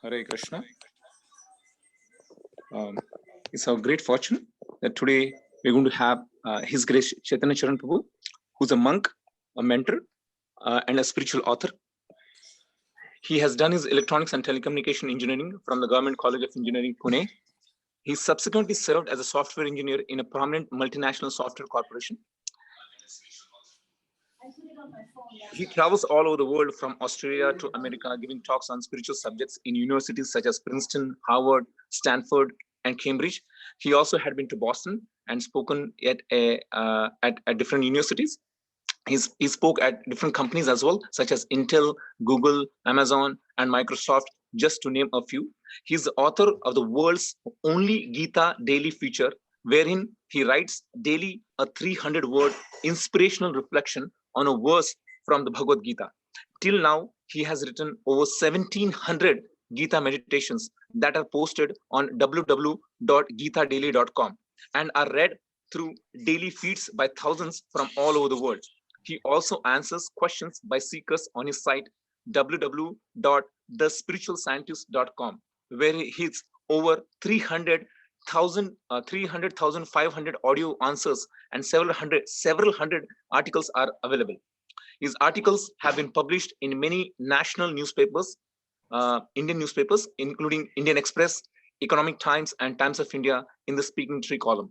Hare Krishna. It's our great fortune that today we're going to have His Grace Chaitanya Charan Prabhu, who's a monk, a mentor, and a spiritual author. He has done his electronics and telecommunication engineering from the Government College of Engineering, Pune. He subsequently served as a software engineer in a prominent multinational software corporation. He travels all over the world from Australia to America, giving talks on spiritual subjects in universities such as Princeton, Harvard, Stanford, and Cambridge. He also had been to Boston and spoken at different universities. He spoke at different companies as well, such as Intel, Google, Amazon, and Microsoft, just to name a few. He's the author of the world's only Gita daily feature, wherein he writes daily a 300-word inspirational reflection on a verse from the Bhagavad Gita. Till now, he has written over 1,700 Gita meditations that are posted on www.gitadaily.com and are read through daily feeds by thousands from all over the world. He also answers questions by seekers on his site www.thespiritualscientist.com, where he hits over 300,500 audio answers and several hundred articles are available. His articles have been published in many national newspapers, Indian newspapers, including Indian Express, Economic Times, and Times of India in the speaking tree column.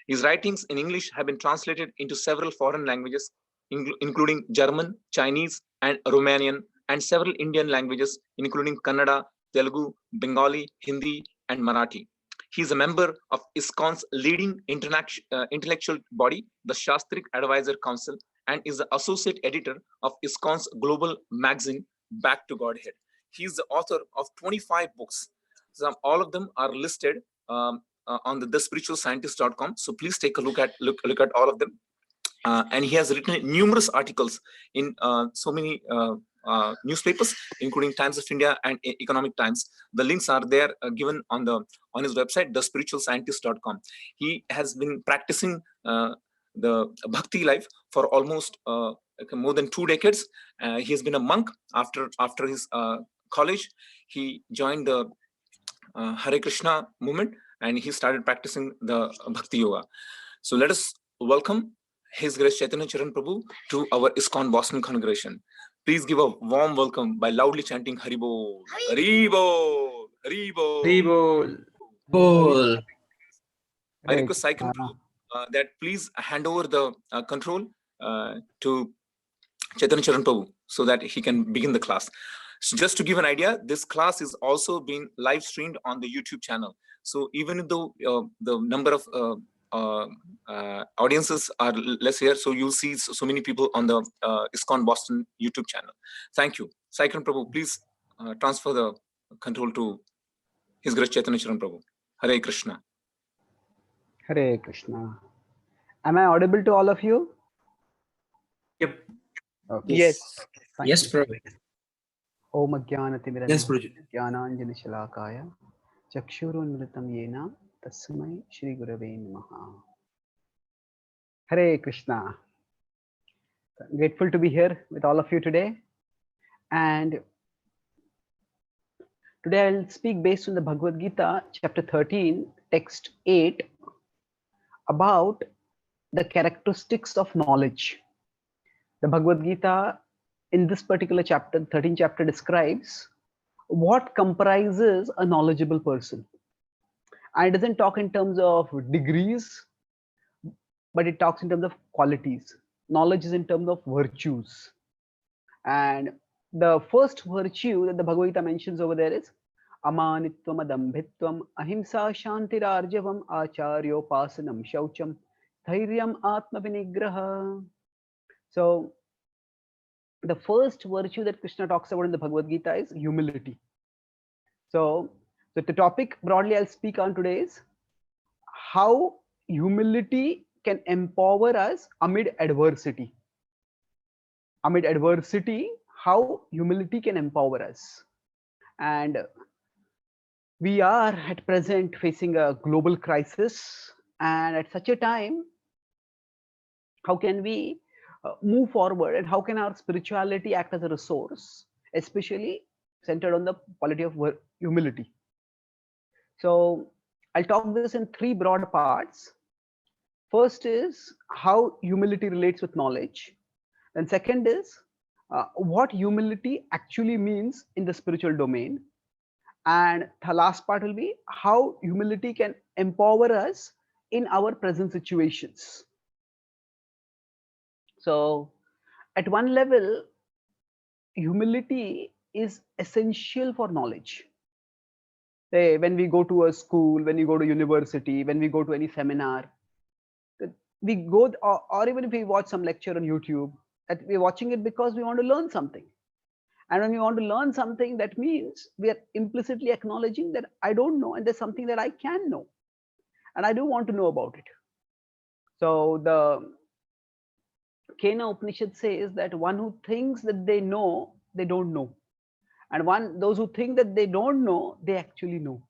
His writings in English have been translated into several foreign languages, including German, Chinese, and Romanian, and several Indian languages, including Kannada, Telugu, Bengali, Hindi, and Marathi. He is a member of ISKCON's leading intellectual body, the Shastric Advisor Council, and is the associate editor of ISKCON's global magazine, Back to Godhead. He is the author of 25 books. All of them are listed on the thespiritualscientist.com. So please take a look at all of them. And he has written numerous articles in so many newspapers, including Times of India and Economic Times. The links are there given on his website, thespiritualscientist.com. He has been practicing the bhakti life for almost more than 2 decades. He has been a monk after his college. He joined the Hare Krishna movement and he started practicing the bhakti yoga. So let us welcome His Grace Chaitanya Charan Prabhu to our ISKCON Boston congregation. Please give a warm welcome by loudly chanting Haribol. Haribol. Haribol. Haribol. Bol. I request Saikan Prabhu that please hand over the control to Chaitanya Charan Prabhu so that he can begin the class. So just to give an idea, this class is also being live streamed on the YouTube channel. So even though the number of audiences are less here, so you'll see so many people on the ISKCON Boston YouTube channel. Thank you. Saikan Prabhu, please transfer the control to His Grace Chaitanya Charan Prabhu. Hare Krishna. Hare Krishna. Am I audible to all of you? Yep. Okay. Yes. Yes, Prabhu. Om Ajnanatimirandasya Yes, Prabhu. Jnananjana Shalakaya Chakshurunmritam Yena Tasmai Shri Gurave Namaha. Hare Krishna. I'm grateful to be here with all of you today. And today I'll speak based on the Bhagavad Gita, chapter 13, text 8, about the characteristics of knowledge. The Bhagavad Gita in this particular chapter, 13th chapter, describes what comprises a knowledgeable person. And it doesn't talk in terms of degrees, but it talks in terms of qualities. Knowledge is in terms of virtues. And the first virtue that the Bhagavad Gita mentions over there is Amanitvam Adambhitvam Ahimsa Shantirarjavam Acharyopasanam Shaucham Dhairyam Atma Vinigraha. So the first virtue that Krishna talks about in the Bhagavad Gita is humility. So the topic broadly I'll speak on today is how humility can empower us amid adversity. Amid adversity, how humility can empower us. And we are at present facing a global crisis, and at such a time, how can we move forward, and how can our spirituality act as a resource, especially centered on the quality of humility. So I'll talk this in three broad parts. First is how humility relates with knowledge. Then second is what humility actually means in the spiritual domain. And the last part will be how humility can empower us in our present situations. So at one level, humility is essential for knowledge. When we go to a school, when we go to university, when we go to any seminar, we go, or even if we watch some lecture on YouTube, that we're watching it because we want to learn something. And when we want to learn something, that means we are implicitly acknowledging that I don't know, and there's something that I can know, and I do want to know about it. So the Kena Upanishad says that one who thinks that they know, they don't know. And those who think that they don't know, they actually know.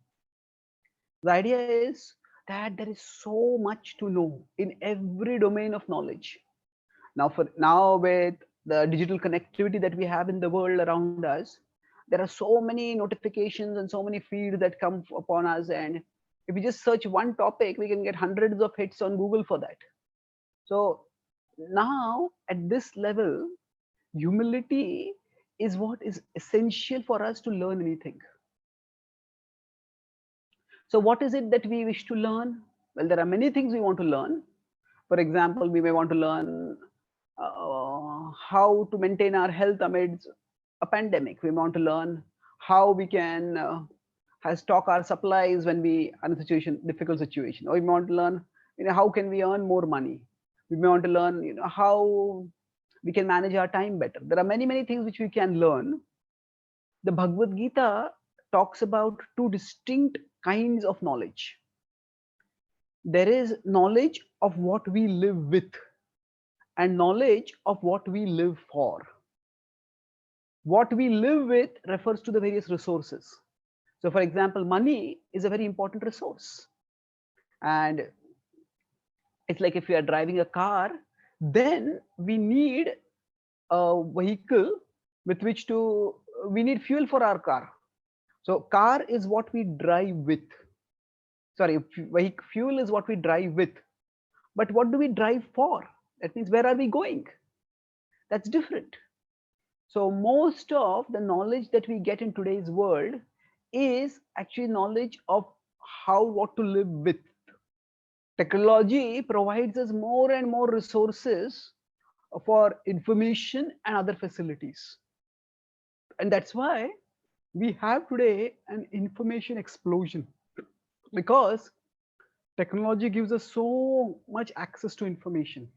The idea is that there is so much to know in every domain of knowledge. Now with the digital connectivity that we have in the world around us, there are so many notifications and so many feeds that come upon us, and if we just search one topic, we can get hundreds of hits on Google for that. So now at this level, humility is what is essential for us to learn anything. So what is it that we wish to learn? Well, there are many things we want to learn. For example, we may want to learn how to maintain our health amidst a pandemic. We want to learn how we can stock our supplies when we are in a difficult situation. Or we want to learn, how can we earn more money? We may want to learn, how we can manage our time better. There are many, many things which we can learn. The Bhagavad Gita talks about two distinct kinds of knowledge. There is knowledge of what we live with and knowledge of what we live for. What we live with refers to the various resources. So for example, money is a very important resource. And it's like if we are driving a car, then we need a vehicle with which we need fuel for our car. So car is what we drive with. Sorry, fuel is what we drive with. But what do we drive for? That means where are we going? That's different. So most of the knowledge that we get in today's world is actually knowledge of what to live with. Technology provides us more and more resources for information and other facilities. And that's why we have today an information explosion, because technology gives us so much access to information.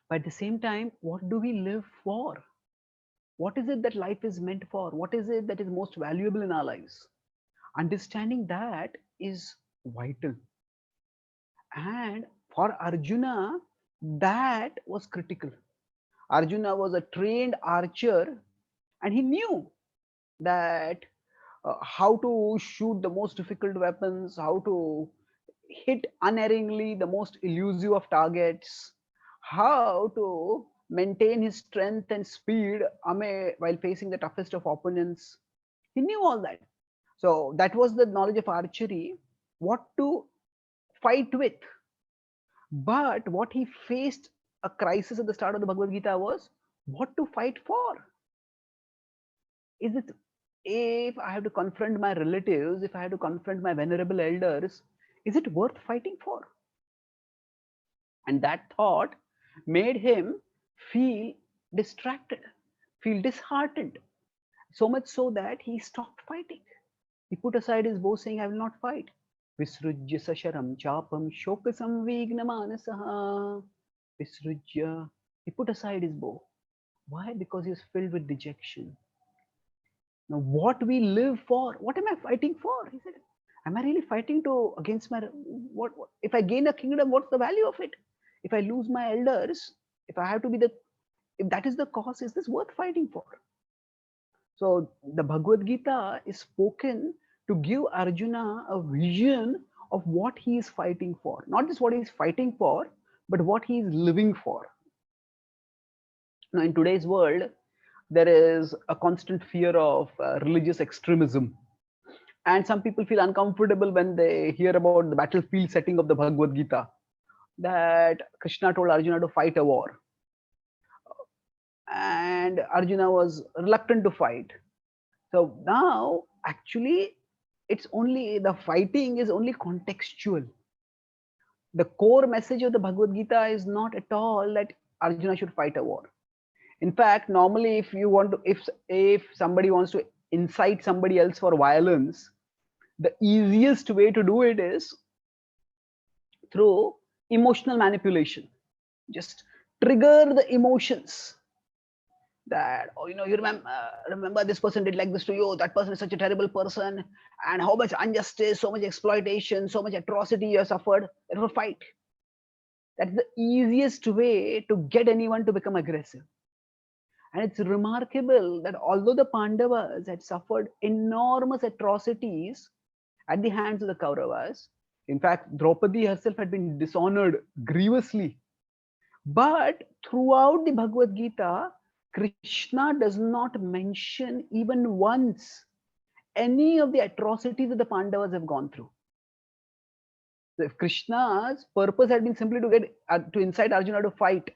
But at the same time, what do we live for? What is it that life is meant for? What is it that is most valuable in our lives? Understanding that is vital. And for Arjuna, that was critical. Arjuna was a trained archer, and he knew that how to shoot the most difficult weapons, how to hit unerringly the most elusive of targets, how to maintain his strength and speed while facing the toughest of opponents. He knew all that. So that was the knowledge of archery, what to fight with. But what he faced a crisis at the start of the Bhagavad Gita was what to fight for. Is it, if I have to confront my relatives, if I have to confront my venerable elders, is it worth fighting for? And that thought made him feel distracted, feel disheartened, so much so that he stopped fighting. He put aside his bow, saying, I will not fight. Visrujya sasharam chapam shokasam vignamanasaha. Visrujya. He put aside his bow. Why? Because he was filled with dejection. Now, what we live for, what am I fighting for? He said, am I really fighting against what? If I gain a kingdom, what's the value of it? If I lose my elders, if I have to be if that is the cause, is this worth fighting for? So the Bhagavad Gita is spoken to give Arjuna a vision of what he is fighting for. Not just what he is fighting for, but what he is living for. Now in today's world, there is a constant fear of religious extremism. And some people feel uncomfortable when they hear about the battlefield setting of the Bhagavad Gita, that Krishna told Arjuna to fight a war. And Arjuna was reluctant to fight. So now, actually, it's only the fighting is only contextual. The core message of the Bhagavad Gita is not at all that Arjuna should fight a war. In fact, normally, if you want to, if somebody wants to incite somebody else for violence, the easiest way to do it is through emotional manipulation. Just trigger the emotions, that, oh, you remember this person did like this to you, that person is such a terrible person, and how much injustice, so much exploitation, so much atrocity you have suffered. Therefore fight. That's the easiest way to get anyone to become aggressive. And it's remarkable that although the Pandavas had suffered enormous atrocities at the hands of the Kauravas, in fact Draupadi herself had been dishonored grievously, but throughout the Bhagavad Gita, Krishna does not mention even once any of the atrocities that the Pandavas have gone through. So if Krishna's purpose had been simply to get to incite Arjuna to fight,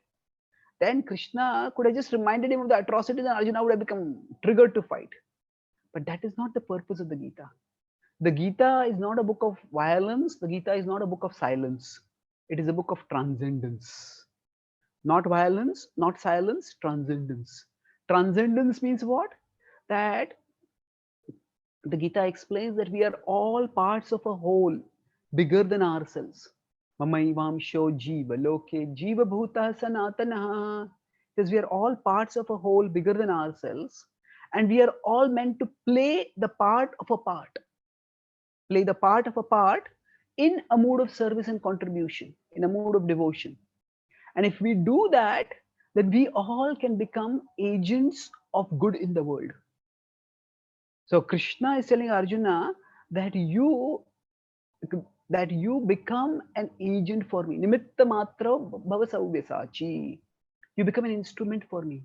then Krishna could have just reminded him of the atrocities and Arjuna would have become triggered to fight. But that is not the purpose of the Gita. The Gita is not a book of violence. The Gita is not a book of silence. It is a book of transcendence. Not violence, not silence, transcendence. Transcendence means what? That the Gita explains that we are all parts of a whole bigger than ourselves. Mamaivamsho jiva loke jiva bhuta sanatana. Because we are all parts of a whole bigger than ourselves, and we are all meant to play the part of a part. Play the part of a part in a mood of service and contribution, in a mood of devotion. And if we do that, then we all can become agents of good in the world. So Krishna is telling Arjuna that you become an agent for me. Nimitta matra bhava saubhyasachi. You become an instrument for me.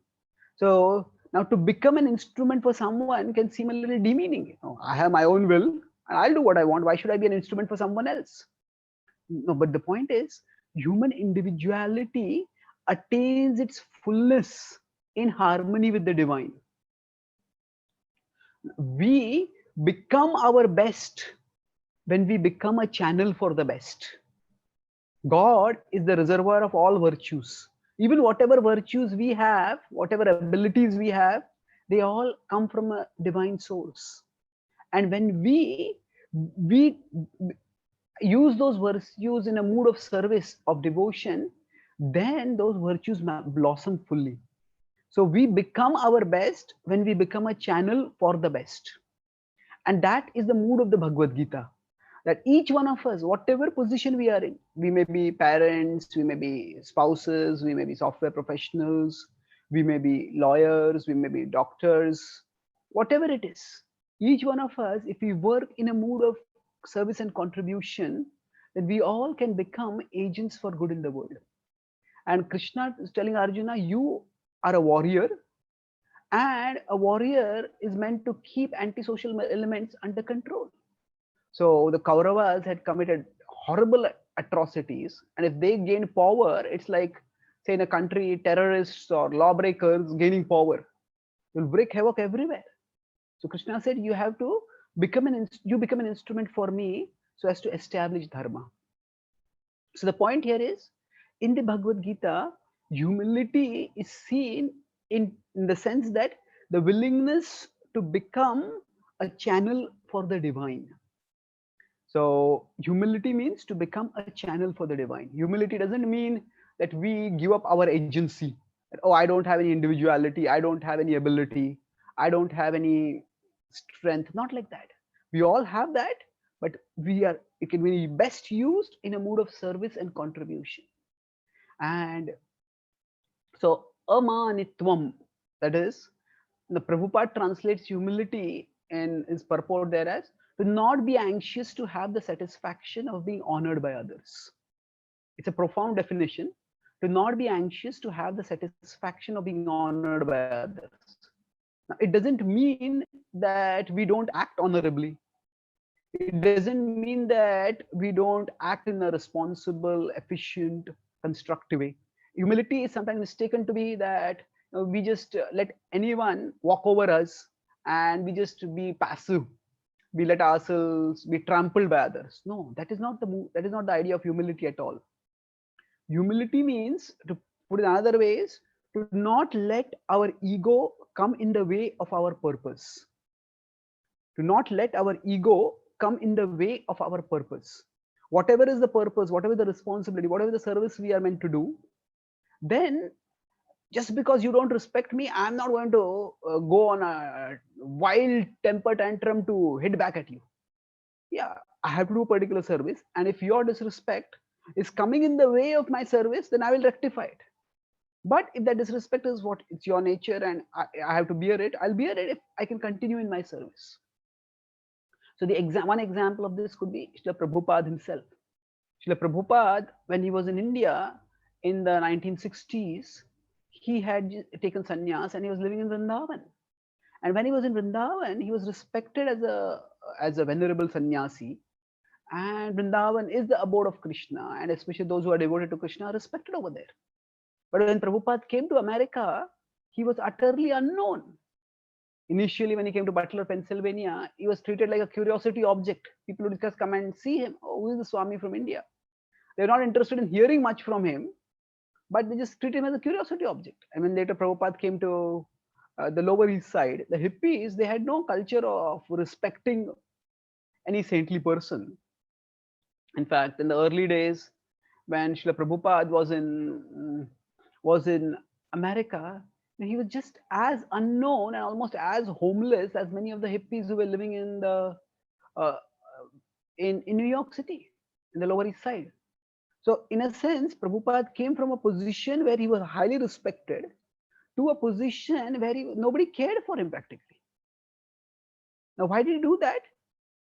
So now to become an instrument for someone can seem a little demeaning. I have my own will and I'll do what I want. Why should I be an instrument for someone else? No, but the point is, human individuality attains its fullness in harmony with the divine. We become our best when we become a channel for the best. God is the reservoir of all virtues. Even whatever virtues we have, whatever abilities we have, they all come from a divine source. And when we use those virtues in a mood of service, of devotion, then those virtues blossom fully. So we become our best when we become a channel for the best. And that is the mood of the Bhagavad Gita. That each one of us, whatever position we are in, we may be parents, we may be spouses, we may be software professionals, we may be lawyers, we may be doctors, whatever it is, each one of us, if we work in a mood of service and contribution, then we all can become agents for good in the world. And Krishna is telling Arjuna, you are a warrior, and a warrior is meant to keep antisocial elements under control. So the Kauravas had committed horrible atrocities, and if they gained power, it's like, say, in a country, terrorists or lawbreakers gaining power. You'll wreak havoc everywhere. So Krishna said, you have to become an instrument for me so as to establish dharma. So the point here is, in the Bhagavad Gita, humility is seen in the sense that the willingness to become a channel for the divine. So humility means to become a channel for the divine. Humility doesn't mean that we give up our agency. That, oh, I don't have any individuality, I don't have any ability, I don't have any strength. Not like that. We all have that, but it can be best used in a mood of service and contribution. And so amanitvam, that is, the Prabhupada translates humility in his purport there as to not be anxious to have the satisfaction of being honored by others. It's a profound definition. To not be anxious to have the satisfaction of being honored by others. Now, it doesn't mean that we don't act honorably. It doesn't mean that we don't act in a responsible, efficient, constructive way. Humility is sometimes mistaken to be that we just let anyone walk over us and we just be passive. We let ourselves be trampled by others. No, that is not the idea of humility at all. Humility means, to put it another ways, to not let our ego come in the way of our purpose. To not let our ego come in the way of our purpose. Whatever is the purpose, whatever the responsibility, whatever the service we are meant to do, then just because you don't respect me, I'm not going to go on a wild temper tantrum to hit back at you. Yeah, I have to do a particular service, and if your disrespect is coming in the way of my service, then I will rectify it. But if that disrespect is what it's your nature and I have to bear it, I'll bear it if I can continue in my service. So one example of this could be Srila Prabhupada himself. Srila Prabhupada, when he was in India in the 1960s, he had taken sannyas and he was living in Vrindavan. And when he was in Vrindavan, he was respected as a venerable sannyasi. And Vrindavan is the abode of Krishna, and especially those who are devoted to Krishna are respected over there. But when Prabhupada came to America, he was utterly unknown. Initially, when he came to Butler, Pennsylvania, he was treated like a curiosity object. People would just come and see him. Oh, who is the Swami from India? They're not interested in hearing much from him, but they just treat him as a curiosity object. And when later Prabhupada came to the Lower East Side, the hippies, they had no culture of respecting any saintly person. In fact, in the early days, when Srila Prabhupada was in America, he was just as unknown and almost as homeless as many of the hippies who were living in New York City, in the Lower East Side. So, in a sense, Prabhupada came from a position where he was highly respected to a position where nobody cared for him practically. Now, why did he do that?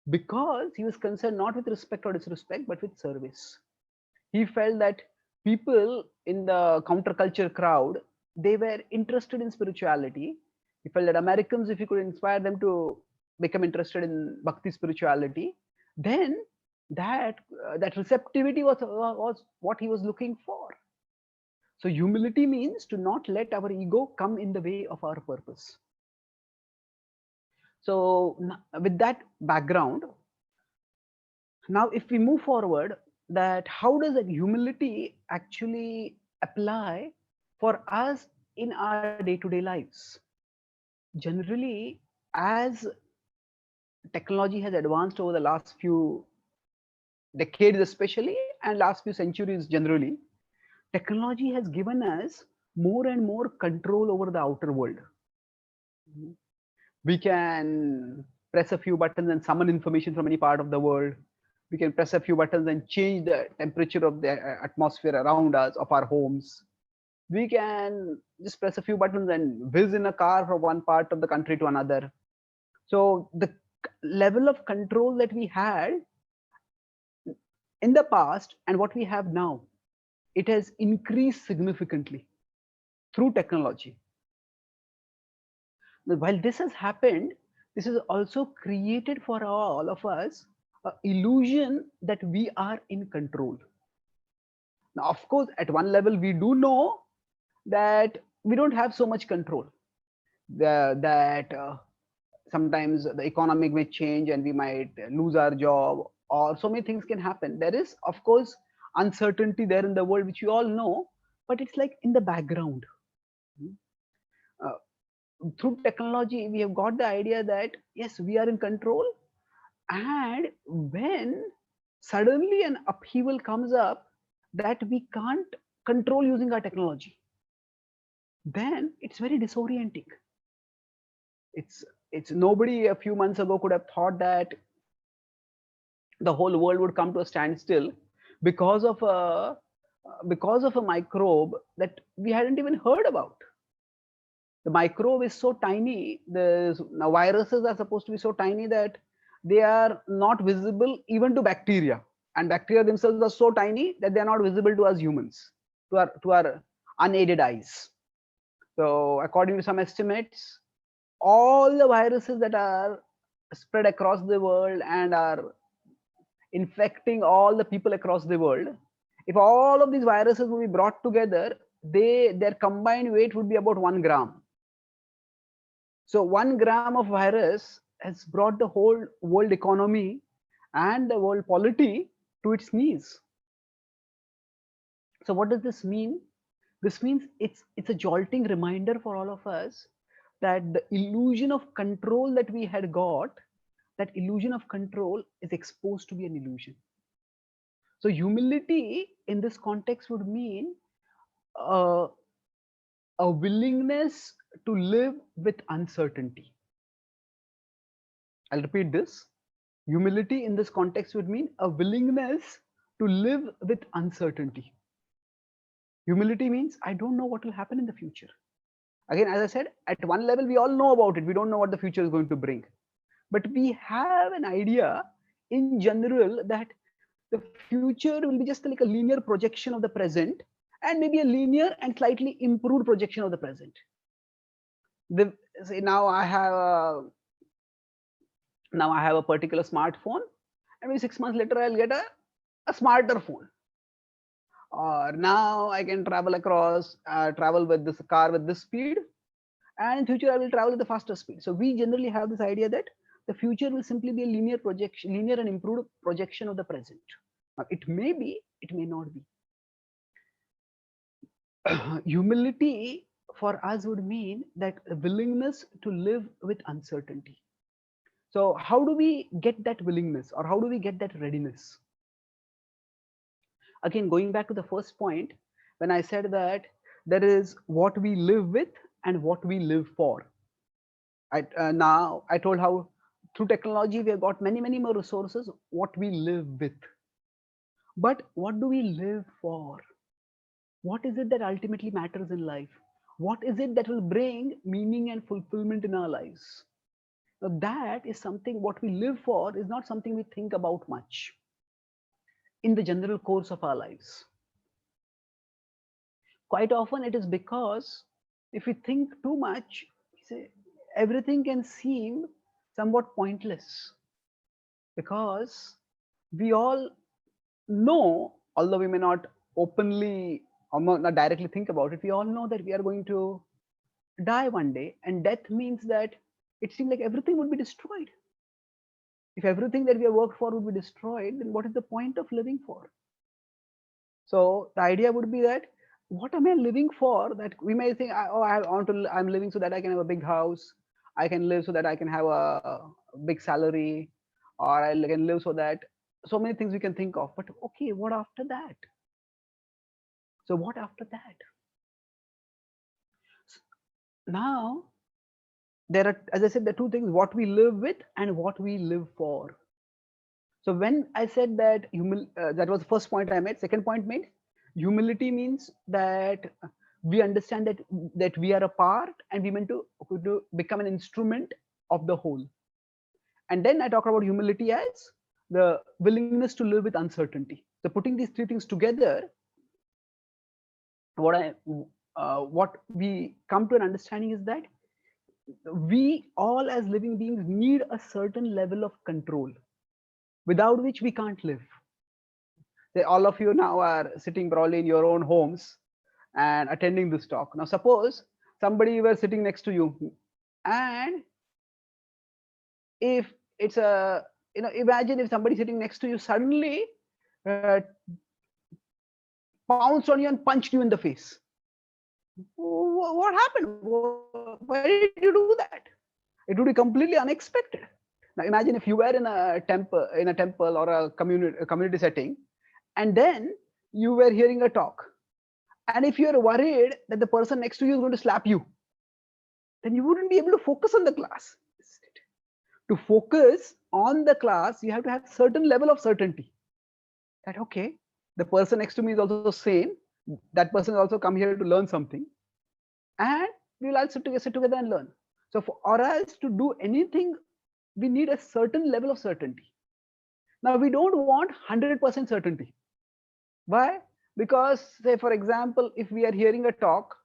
Because he was concerned not with respect or disrespect, but with service. He felt that people in the counterculture crowd, they were interested in spirituality. He felt that Americans, if he could inspire them to become interested in bhakti spirituality, then that receptivity was what he was looking for. So humility means to not let our ego come in the way of our purpose. So with that background, now if we move forward, that how does that humility actually apply for us in our day-to-day lives? Generally, as technology has advanced over the last few decades especially, and last few centuries generally, technology has given us more and more control over the outer world. We can press a few buttons and summon information from any part of the world. We can press a few buttons and change the temperature of the atmosphere around us, of our homes. We can just press a few buttons and whiz in a car from one part of the country to another. So the level of control that we had in the past and what we have now, it has increased significantly through technology. While this has happened, this has also created for all of us an illusion that we are in control. Now, of course, at one level, we do know that we don't have so much control. Sometimes the economic may change and we might lose our job, or so many things can happen. There is, of course, uncertainty there in the world, which we all know, but it's like in the background. Through technology, we have got the idea that yes, we are in control, and when suddenly an upheaval comes up that we can't control using our technology, then it's very disorienting. It's nobody a few months ago could have thought that the whole world would come to a standstill because of a microbe that we hadn't even heard about. The microbe is so tiny. Now viruses are supposed to be so tiny that they are not visible even to bacteria, and bacteria themselves are so tiny that they are not visible to us humans, to our unaided eyes. So according to some estimates, all the viruses that are spread across the world and are infecting all the people across the world, if all of these viruses would be brought together, their combined weight would be about 1 gram. So 1 gram of virus has brought the whole world economy and the world polity to its knees. So what does this mean? This means it's a jolting reminder for all of us that the illusion of control that we had got, that illusion of control is exposed to be an illusion. So humility in this context would mean uh, a willingness to live with uncertainty. I'll repeat this. Humility in this context would mean a willingness to live with uncertainty. Humility means I don't know what will happen in the future. Again, as I said, at one level, we all know about it. We don't know what the future is going to bring. But we have an idea in general that the future will be just like a linear projection of the present, and maybe a linear and slightly improved projection of the present. Say now I have a particular smartphone, and maybe 6 months later I'll get a smarter phone. Or now I can travel with this car with this speed, and in future I will travel with the faster speed. So we generally have this idea that the future will simply be a linear projection, linear and improved projection of the present. Now, it may be, it may not be. Humility for us would mean that a willingness to live with uncertainty. So how do we get that willingness, or how do we get that readiness? Again, going back to the first point, when I said that there is what we live with and what we live for. Now I told how through technology we have got many more resources, what we live with. But what do we live for? What is it that ultimately matters in life? What is it that will bring meaning and fulfillment in our lives? Now that is something, what we live for is not something we think about much in the general course of our lives. Quite often it is because if we think too much, everything can seem somewhat pointless, because we all know, although we may not openly or not directly think about it, we all know that we are going to die one day, and death means that it seems like everything would be destroyed. If everything that we have worked for would be destroyed, then what is the point of living for? So the idea would be that what am I living for? That we may think, oh, I'm living so that I can have a big house. I can live so that I can have a big salary, or I can live so that, so many things we can think of. But okay, what after that? So what after that? Now, there are, as I said, there are two things: what we live with and what we live for. So when I said that that was the first point I made. Second point made, humility means that we understand that we are a part, and we meant to become an instrument of the whole. And then I talk about humility as the willingness to live with uncertainty. So putting these three things together, what we come to an understanding is that we all as living beings need a certain level of control, without which we can't live. Say all of you now are sitting probably in your own homes and attending this talk. Now suppose somebody were sitting next to you, and if it's a, imagine if somebody sitting next to you suddenly pounced on you and punched you in the face. What happened? Why did you do that? It would be completely unexpected. Now imagine if you were in a temple or a community setting, and then you were hearing a talk, and if you're worried that the person next to you is going to slap you, then you wouldn't be able to focus on the class. To focus on the class, you have to have certain level of certainty that okay, the person next to me is also sane, that person has also come here to learn something, and we will all sit together and learn. So for us to do anything, we need a certain level of certainty. Now we don't want 100% certainty. Why? Because say for example, if we are hearing a talk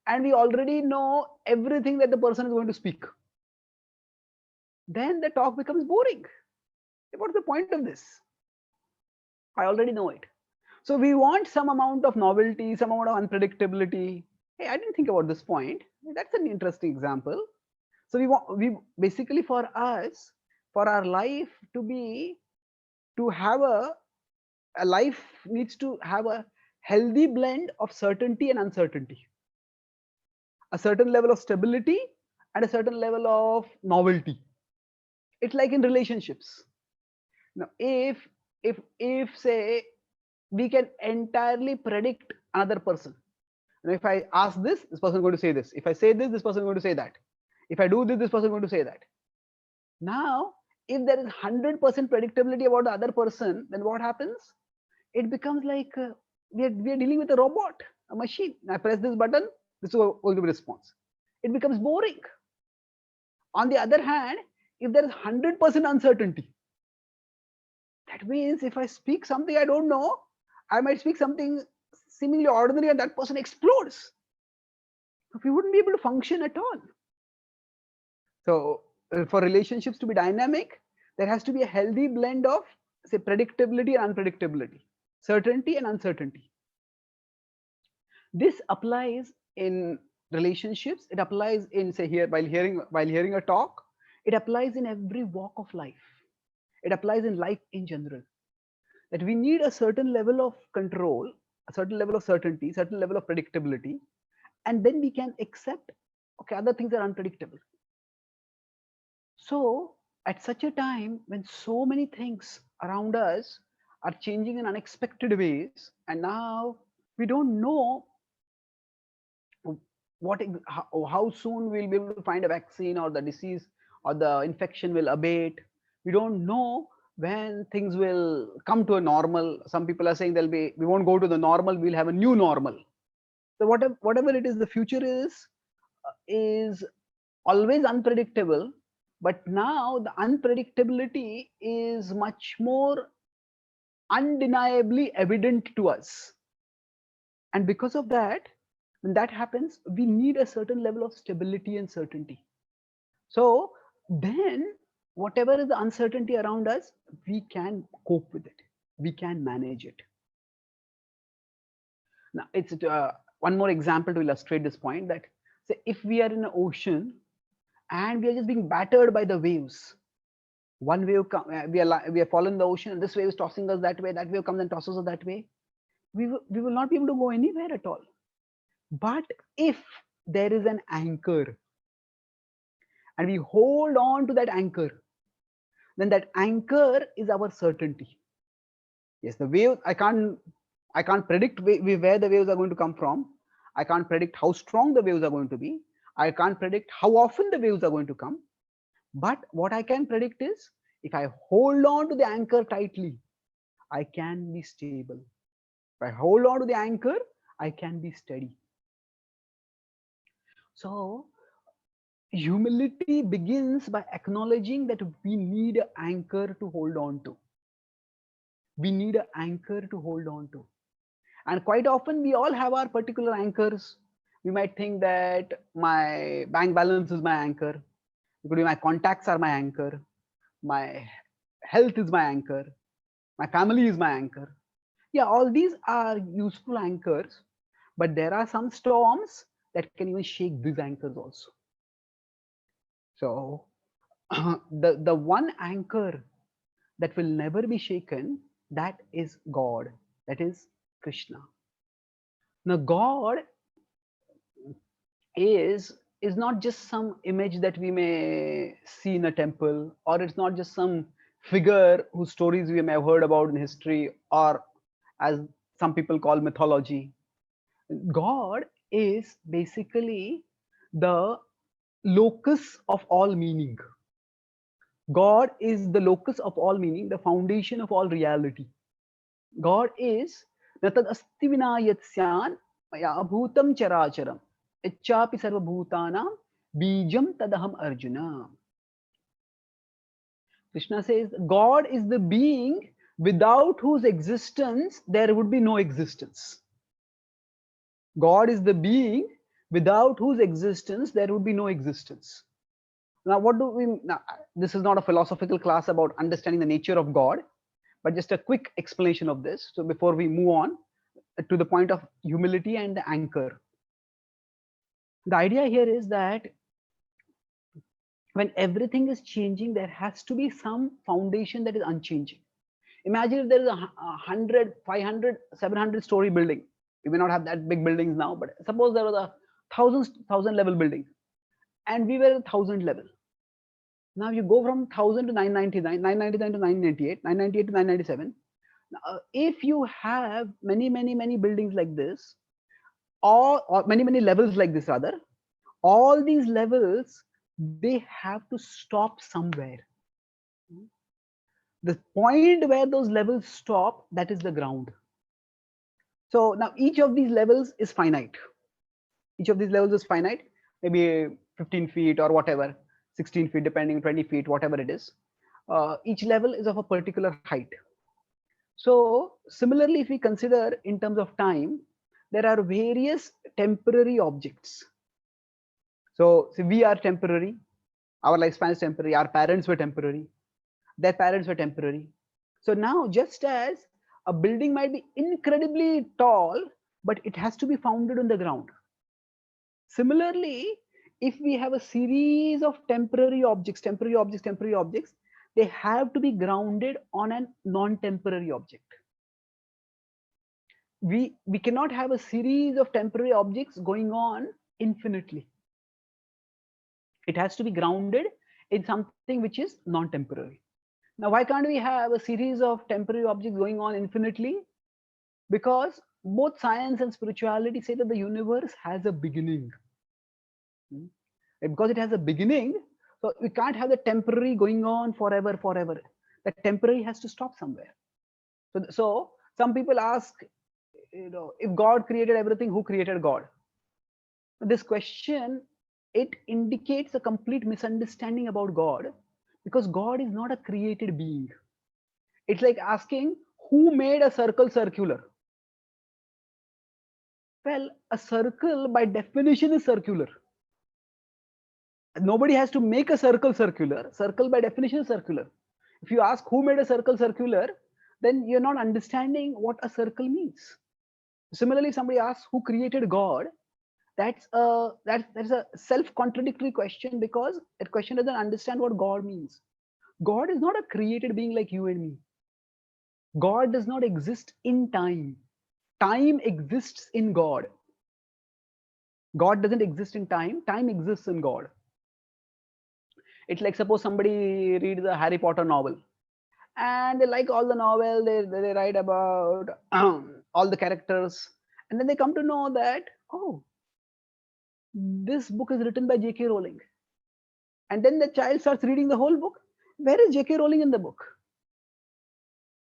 and we already know everything that the person is going to speak, then the talk becomes boring. What's the point of this? I already know it. So we want some amount of novelty, some amount of unpredictability. Hey, I didn't think about this point. That's an interesting example. So we basically, for us, for our life to have a life needs to have a healthy blend of certainty and uncertainty, a certain level of stability and a certain level of novelty. It's like in relationships. Now, if say we can entirely predict another person, and if I ask this person is going to say this. If I say this person is going to say that. If I do this person is going to say that. Now, if there is 100% predictability about the other person, then what happens? It becomes like we are dealing with a robot, a machine. I press this button, this is going to be response. It becomes boring. On the other hand, if there is 100% uncertainty, that means if I speak something I don't know, I might speak something seemingly ordinary and that person explodes. We wouldn't be able to function at all. So for relationships to be dynamic, there has to be a healthy blend of, say, predictability and unpredictability, certainty and uncertainty. This applies in relationships. It applies in, say, here while hearing a talk. It applies in every walk of life. It applies in life in general. That we need a certain level of control, a certain level of certainty, certain level of predictability, and then we can accept, okay, other things are unpredictable. So at such a time when so many things around us are changing in unexpected ways, and now we don't know how soon we'll be able to find a vaccine, or the disease or the infection will abate. We don't know when things will come to a normal. Some people are saying we won't go to the normal, we'll have a new normal. So whatever it is, the future is always unpredictable, but now the unpredictability is much more undeniably evident to us. And because of that, when that happens, we need a certain level of stability and certainty. So then whatever is the uncertainty around us, we can cope with it, we can manage it. Now it's one more example to illustrate this point, that say if we are in an ocean and we are just being battered by the waves, one wave we are following the ocean and this wave is tossing us that way, that wave comes and tosses us that way, we will not be able to go anywhere at all. But if there is an anchor and we hold on to that anchor, then that anchor is our certainty. Yes, the wave, I can't predict where the waves are going to come from. I can't predict how strong the waves are going to be. I can't predict how often the waves are going to come. But what I can predict is, if I hold on to the anchor tightly, I can be stable. If I hold on to the anchor, I can be steady. So humility begins by acknowledging that we need an anchor to hold on to. We need an anchor to hold on to. And quite often we all have our particular anchors. We might think that my bank balance is my anchor. It could be my contacts are my anchor. My health is my anchor. My family is my anchor. Yeah, all these are useful anchors, but there are some storms that can even shake these anchors also. So the one anchor that will never be shaken, that is God, that is Krishna. Now God is not just some image that we may see in a temple, or it's not just some figure whose stories we may have heard about in history, or as some people call mythology. God is basically the locus of all meaning. God is the locus of all meaning, the foundation of all reality. God is natad asti vina yatsyan maya bhutam characharam ichchapi sarva bhutanam bijam tadaham arjuna. Krishna says God is the being without whose existence there would be no existence. God is the being without whose existence there would be no existence. Now, what do we? Now, this is not a philosophical class about understanding the nature of God, but just a quick explanation of this. So before we move on to the point of humility and the anchor, the idea here is that when everything is changing, there has to be some foundation that is unchanging. Imagine if there is a 100, 500, 700 story building. We may not have that big buildings now, but suppose there was a thousand level building and we were at 1000 level. Now you go from 1000 to 999, 999 to 998, 998 to 997. Now, if you have many buildings like this, or many levels like this rather, all these levels, they have to stop somewhere. The point where those levels stop, that is the ground. So now each of these levels is finite. Each of these levels is finite, maybe 15 feet or whatever, 16 feet, depending, 20 feet, whatever it is. Each level is of a particular height. So similarly, if we consider in terms of time, there are various temporary objects. So we are temporary, our lifespan is temporary, our parents were temporary, their parents were temporary. So now, just as a building might be incredibly tall, but it has to be founded on the ground. Similarly, if we have a series of temporary objects, they have to be grounded on a non-temporary object. We cannot have a series of temporary objects going on infinitely. It has to be grounded in something which is non-temporary. Now, why can't we have a series of temporary objects going on infinitely? Because both science and spirituality say that the universe has a beginning. Because it has a beginning, so we can't have the temporary going on forever. The temporary has to stop somewhere. So some people ask, if God created everything, who created God? This question, it indicates a complete misunderstanding about God, because God is not a created being. It's like asking, who made a circle circular? Well, a circle by definition is circular. Nobody has to make a circle circular. Circle by definition is circular. If you ask who made a circle circular, then you're not understanding what a circle means. Similarly, if somebody asks who created God, that's a self-contradictory question, because that question doesn't understand what God means. God is not a created being like you and me. God does not exist in time. Time exists in God. God doesn't exist in time. Time exists in God. It's like, suppose somebody reads a Harry Potter novel and they like all the novel, they write about all the characters, and then they come to know that, oh, this book is written by J.K. Rowling. And then the child starts reading the whole book. Where is J.K. Rowling in the book?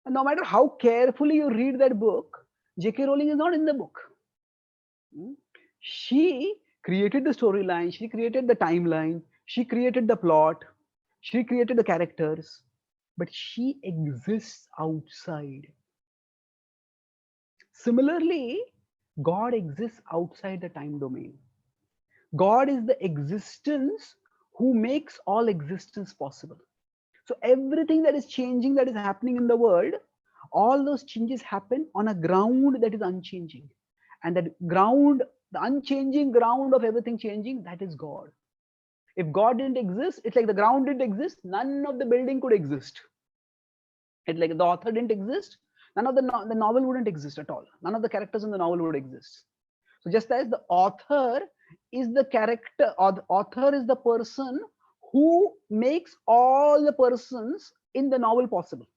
And no matter how carefully you read that book, J.K. Rowling is not in the book. She created the storyline, she created the timeline, she created the plot, she created the characters, but she exists outside. Similarly, God exists outside the time domain. God is the existence who makes all existence possible. So everything that is changing, that is happening in the world, all those changes happen on a ground that is unchanging. And that ground, the unchanging ground of everything changing, that is God. If God didn't exist, it's like the ground didn't exist, none of the building could exist. It's like the author didn't exist, none of the novel wouldn't exist at all. None of the characters in the novel would exist. So just as the author is the character, or the author is the person who makes all the persons in the novel possible.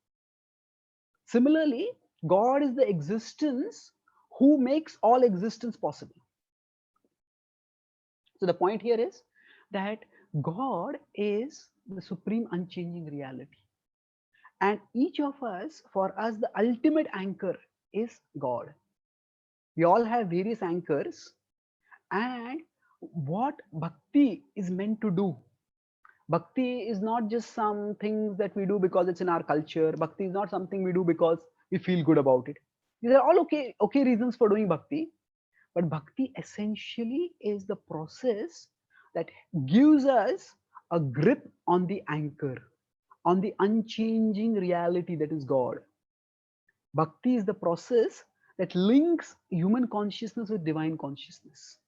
Similarly, God is the existence who makes all existence possible. So the point here is that God is the supreme unchanging reality. And each of us, for us, the ultimate anchor is God. We all have various anchors, and what bhakti is meant to do. Bhakti is not just some things that we do because it's in our culture. Bhakti is not something we do because we feel good about it. These are all okay reasons for doing bhakti. But bhakti essentially is the process that gives us a grip on the anchor, on the unchanging reality that is God. Bhakti is the process that links human consciousness with divine consciousness.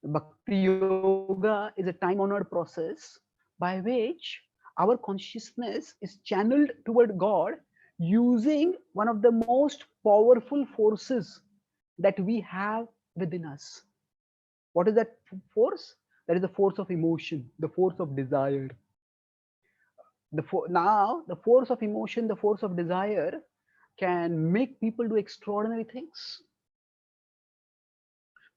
Bhakti Yoga is a time honored process by which our consciousness is channeled toward God using one of the most powerful forces that we have within us. What is that force? That is the force of emotion, the force of desire. Now, the force of emotion, the force of desire can make people do extraordinary things.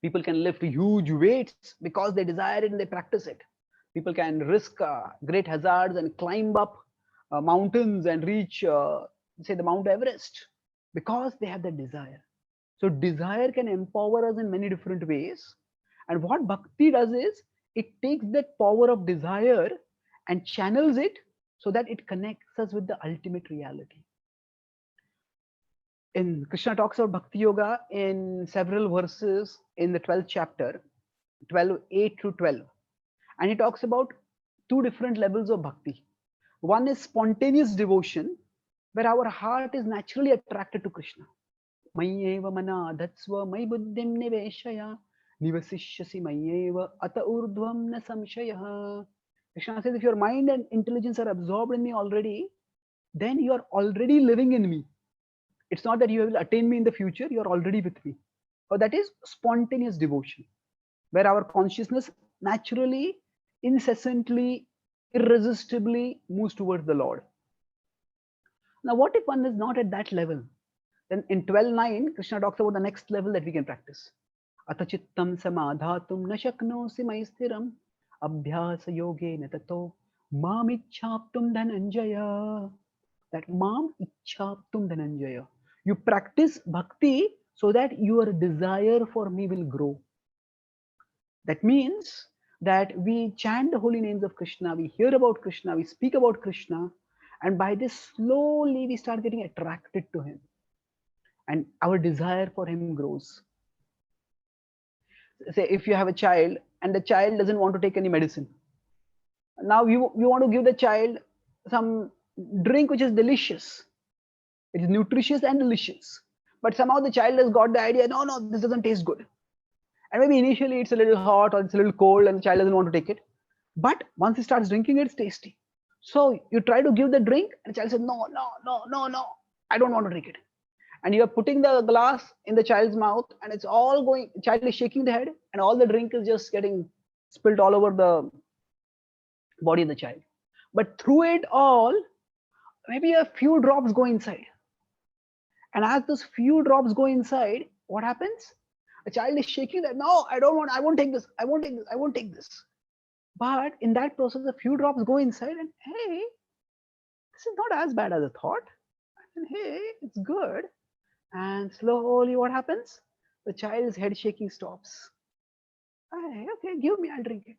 People can lift huge weights because they desire it and they practice it. People can risk great hazards and climb up mountains and reach, say, the Mount Everest because they have that desire. So desire can empower us in many different ways. And what bhakti does is it takes that power of desire and channels it so that it connects us with the ultimate reality. In Krishna talks about bhakti yoga in several verses in the 12th chapter, 8 to 12. And he talks about two different levels of bhakti. One is spontaneous devotion, where our heart is naturally attracted to Krishna. Mayeva mana datsva may buddhim niveshaya nivasishyasi mayeva ata urdhvam na samshaya. Krishna says, if your mind and intelligence are absorbed in me already, then you are already living in me. It's not that you will attain me in the future, you're already with me. So that is spontaneous devotion, where our consciousness naturally, incessantly, irresistibly moves towards the Lord. Now, what if one is not at that level? Then in 12.9, Krishna talks about the next level that we can practice. Atachittam samadhatum na shaknosi maistiram abhyasa yogena tato mam ichhaptum dhananjaya. That mam ichhaptum dhananjaya. You practice bhakti so that your desire for me will grow. That means that we chant the holy names of Krishna, we hear about Krishna, we speak about Krishna, and by this slowly we start getting attracted to him. And our desire for him grows. Say if you have a child and the child doesn't want to take any medicine. Now you want to give the child some drink which is delicious. It is nutritious and delicious. But somehow the child has got the idea, no, this doesn't taste good. And maybe initially it's a little hot or it's a little cold and the child doesn't want to take it. But once he starts drinking it, it's tasty. So you try to give the drink and the child says, no, I don't want to drink it. And you are putting the glass in the child's mouth and it's all going, child is shaking the head and all the drink is just getting spilled all over the body of the child. But through it all, maybe a few drops go inside. And as those few drops go inside, what happens? The child is shaking that, no, I won't take this, I won't take this. But in that process, a few drops go inside and hey, this is not as bad as I thought. And hey, it's good. And slowly what happens? The child's head shaking stops. Hey, okay, give me, I'll drink it.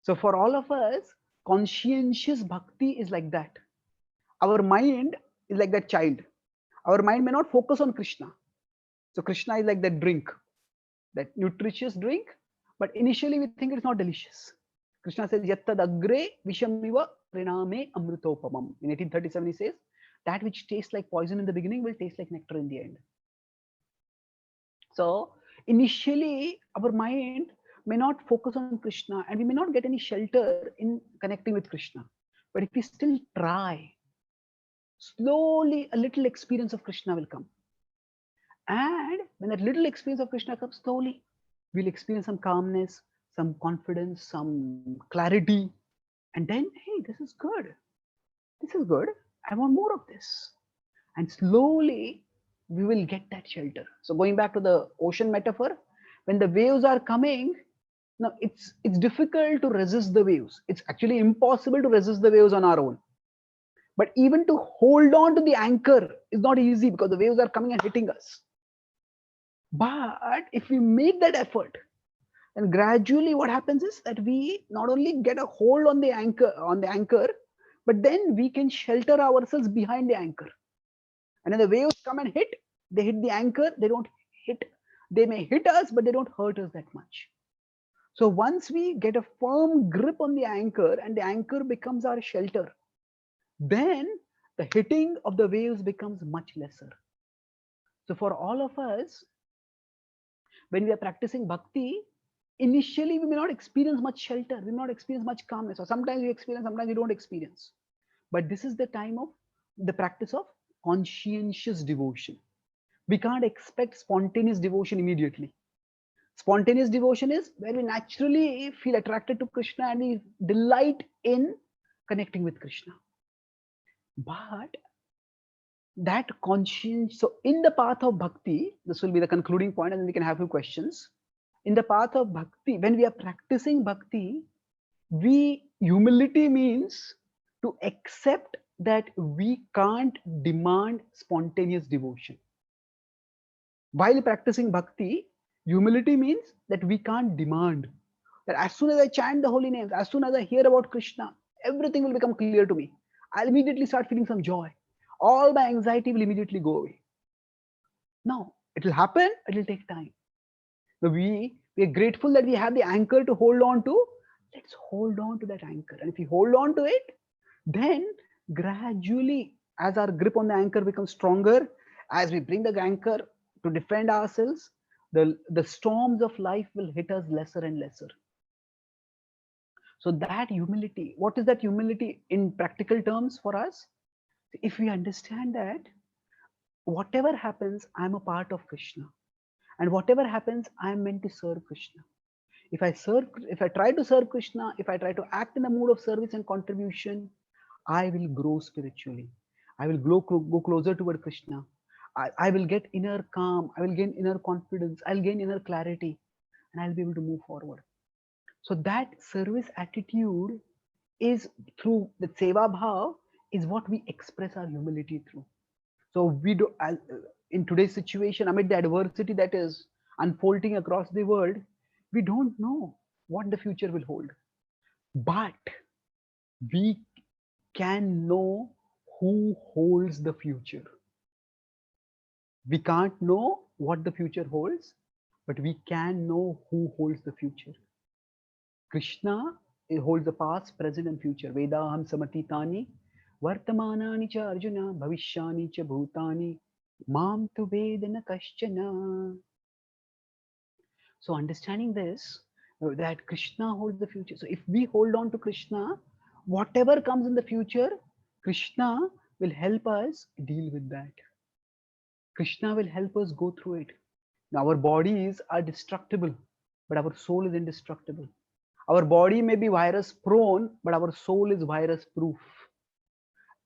So for all of us, conscientious bhakti is like that. Our mind is like that child. Our mind may not focus on Krishna. So Krishna is like that drink, that nutritious drink, but initially we think it's not delicious. Krishna says, Yattad agre vishamiva priname amrutopamam. In 1837 he says, that which tastes like poison in the beginning will taste like nectar in the end. So initially our mind may not focus on Krishna and we may not get any shelter in connecting with Krishna. But if we still try, slowly a little experience of Krishna will come. And when that little experience of Krishna comes, slowly we'll experience some calmness, some confidence, some clarity. And then, hey, this is good. This is good. I want more of this. And slowly we will get that shelter. So going back to the ocean metaphor, when the waves are coming, now it's difficult to resist the waves. It's actually impossible to resist the waves on our own. But even to hold on to the anchor is not easy because the waves are coming and hitting us. But if we make that effort, then gradually what happens is that we not only get a hold on the anchor, but then we can shelter ourselves behind the anchor. And when the waves come and hit, they hit the anchor, they may hit us, but they don't hurt us that much. So once we get a firm grip on the anchor and the anchor becomes our shelter, then the hitting of the waves becomes much lesser. So for all of us, when we are practicing bhakti, initially we may not experience much shelter, we may not experience much calmness, or sometimes we experience, sometimes we don't experience. But this is the time of the practice of conscientious devotion. We can't expect spontaneous devotion immediately. Spontaneous devotion is where we naturally feel attracted to Krishna and we delight in connecting with Krishna. But that conscience, so in the path of bhakti, this will be the concluding point, and then we can have a few questions. In the path of bhakti, when we are practicing bhakti, humility means to accept that we can't demand spontaneous devotion. While practicing bhakti, humility means that we can't demand that as soon as I chant the holy names, as soon as I hear about Krishna, everything will become clear to me. I'll immediately start feeling some joy. All my anxiety will immediately go away. No, it will happen, it will take time. So we are grateful that we have the anchor to hold on to. Let's hold on to that anchor. And if we hold on to it, then gradually, as our grip on the anchor becomes stronger, as we bring the anchor to defend ourselves, the storms of life will hit us lesser and lesser. So that humility, what is that humility in practical terms for us? If we understand that whatever happens, I'm a part of Krishna. And whatever happens, I'm meant to serve Krishna. If I try to serve Krishna, if I try to act in a mood of service and contribution, I will grow spiritually. I will go closer toward Krishna. I will get inner calm. I will gain inner confidence. I'll gain inner clarity, and I'll be able to move forward. So that service attitude is through the seva bhav is what we express our humility through. So we do in today's situation, amid the adversity that is unfolding across the world, we don't know what the future will hold, but we can know who holds the future. We can't know what the future holds, but we can know who holds the future. Krishna holds the past, present, and future. Vedaham samatitani, vartamanani cha Arjuna, bhavishyani cha bhutani, mam tu vedana kaschana. So understanding this, that Krishna holds the future. So if we hold on to Krishna, whatever comes in the future, Krishna will help us deal with that. Krishna will help us go through it. Now, our bodies are destructible, but our soul is indestructible. Our body may be virus prone, but our soul is virus proof.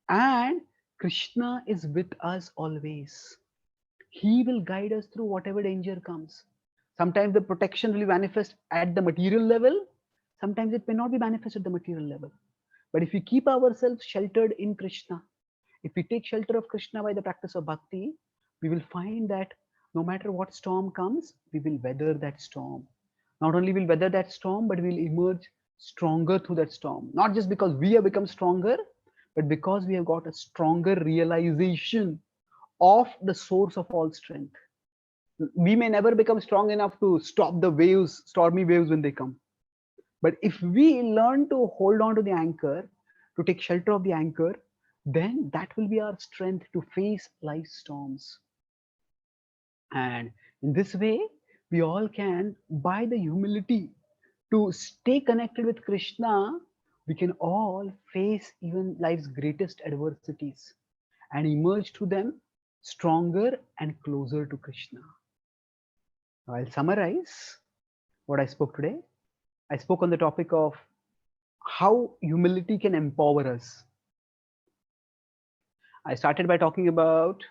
And Krishna is with us always. He will guide us through whatever danger comes. Sometimes the protection will manifest at the material level. Sometimes it may not be manifest at the material level. But if we keep ourselves sheltered in Krishna, if we take shelter of Krishna by the practice of bhakti, we will find that no matter what storm comes, we will weather that storm. Not only will weather that storm, but we'll emerge stronger through that storm. Not just because we have become stronger, but because we have got a stronger realization of the source of all strength. We may never become strong enough to stop the waves, stormy waves when they come. But if we learn to hold on to the anchor, to take shelter of the anchor, then that will be our strength to face life's storms. And in this way, we all can, by the humility to stay connected with Krishna, we can all face even life's greatest adversities and emerge through them stronger and closer to Krishna. Now, I'll summarize what I spoke today. I spoke on the topic of how humility can empower us. I started by talking about,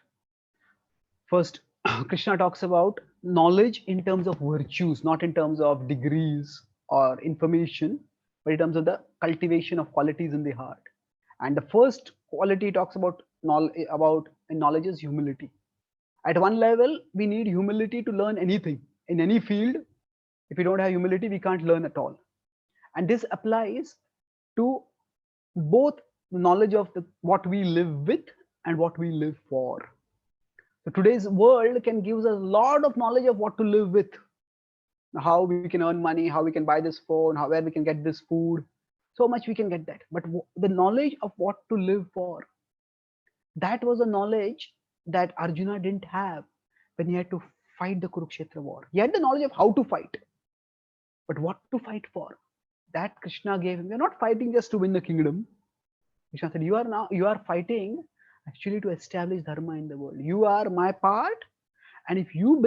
first, Krishna talks about knowledge in terms of virtues, not in terms of degrees or information, but in terms of the cultivation of qualities in the heart. And the first quality he talks about knowledge is humility. At one level, we need humility to learn anything in any field. If we don't have humility, we can't learn at all. And this applies to both knowledge of what we live with and what we live for. So today's world can give us a lot of knowledge of what to live with. how we can earn money, how we can buy this phone, how where we can get this food. So much we can get that. But the knowledge of what to live for, that was a knowledge that Arjuna didn't have when he had to fight the Kurukshetra war. He had the knowledge of how to fight, but what to fight for, that Krishna gave him. You're not fighting just to win the kingdom. Krishna said, you are fighting actually to establish dharma in the world. You are my part, and if you